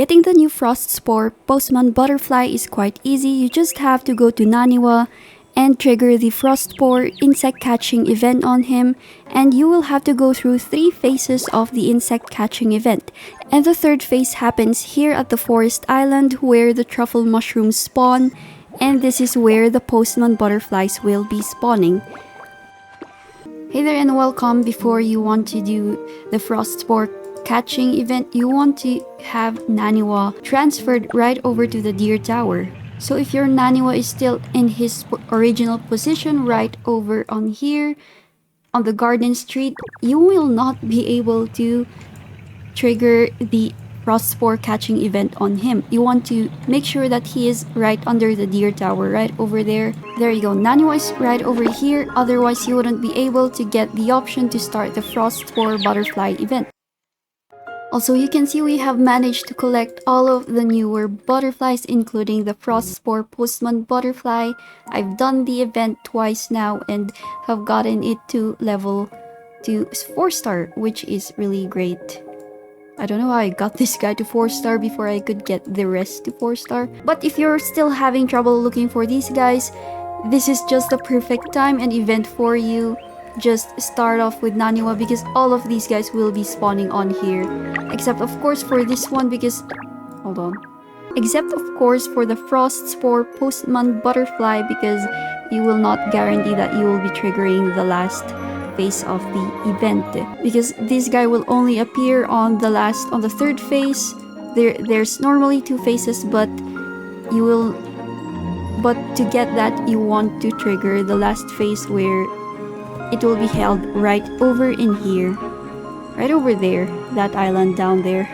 Getting the new Frostspore Postman butterfly is quite easy. You just have to go to Naniwa and trigger the Frostspore insect catching event on him, and you will have to go through 3 phases of the insect catching event. And the 3rd phase happens here at the forest island where the truffle mushrooms spawn, and this is where the postman butterflies will be spawning. Hey there and welcome. Before you want to do the Frostspore catching event, you want to have Naniwa transferred right over to the deer tower. So if your Naniwa is still in his original position right over on here on the garden street, you will not be able to trigger the Frostspore catching event on him. You want to make sure that he is right under the deer tower, right over there. There you go, Naniwa is right over here, otherwise you wouldn't be able to get the option to start the Frostspore butterfly event. Also, you can see we have managed to collect all of the newer butterflies, including the Frostspore Postman butterfly. I've done the event twice now and have gotten it to level 4-star, which is really great. I don't know how I got this guy to 4-star before I could get the rest to 4-star. But if you're still having trouble looking for these guys, this is just the perfect time and event for you. Just start off with Naniwa because all of these guys will be spawning on here. Except of course for this one because... hold on. Except of course for the Frostspore Postman butterfly because you will not guarantee that you will be triggering the last phase of the event. Because this guy will only appear on the 3rd phase. There's normally 2 phases, but to get that you want to trigger the last phase where it will be held right over in here. Right over there. That island down there.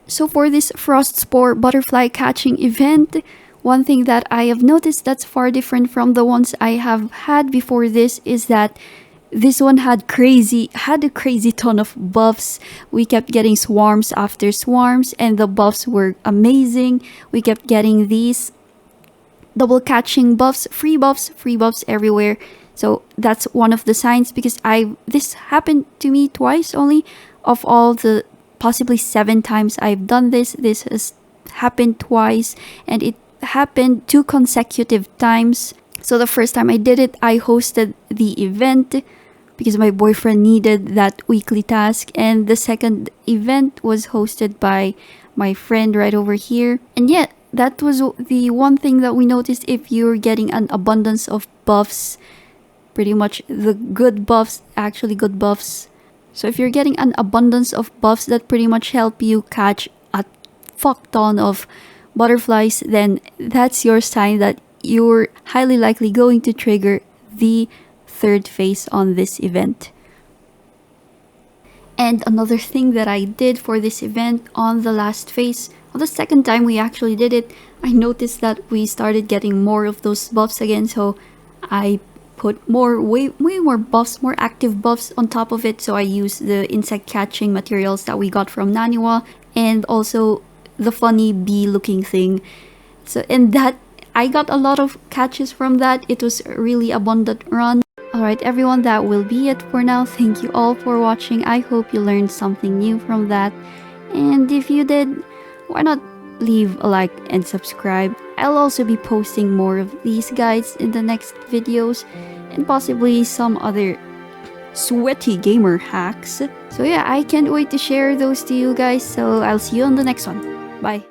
So for this Frostspore butterfly catching event, one thing that I have noticed that's far different from the ones I have had before this is that this one had a crazy ton of buffs. We kept getting swarms after swarms and the buffs were amazing. We kept getting these double catching buffs, free buffs everywhere. So that's one of the signs because this happened to me twice only of all the possibly 7 times I've done this. This has happened twice and it happened 2 consecutive times. So the first time I did it, I hosted the event because my boyfriend needed that weekly task, and the second event was hosted by my friend right over here. And yeah, that was the one thing that we noticed. If you're getting an abundance of buffs, pretty much the good buffs, actually good buffs. So if you're getting an abundance of buffs that pretty much help you catch a fuck ton of butterflies, then that's your sign that you're highly likely going to trigger the 3rd phase on this event. And another thing that I did for this event on the last phase, on the 2nd time we actually did it, I noticed that we started getting more of those buffs again, so I put way more buffs, more active buffs on top of it. So I used the insect catching materials that we got from Naniwa and also the funny bee looking thing. So and that I got a lot of catches from that. It was a really abundant run. Alright everyone, that will be it for now. Thank you all for watching. I hope you learned something new from that. And if you did, why not leave a like and subscribe. I'll also be posting more of these guides in the next videos and possibly some other sweaty gamer hacks. So yeah, I can't wait to share those to you guys. So I'll see you on the next one. Bye.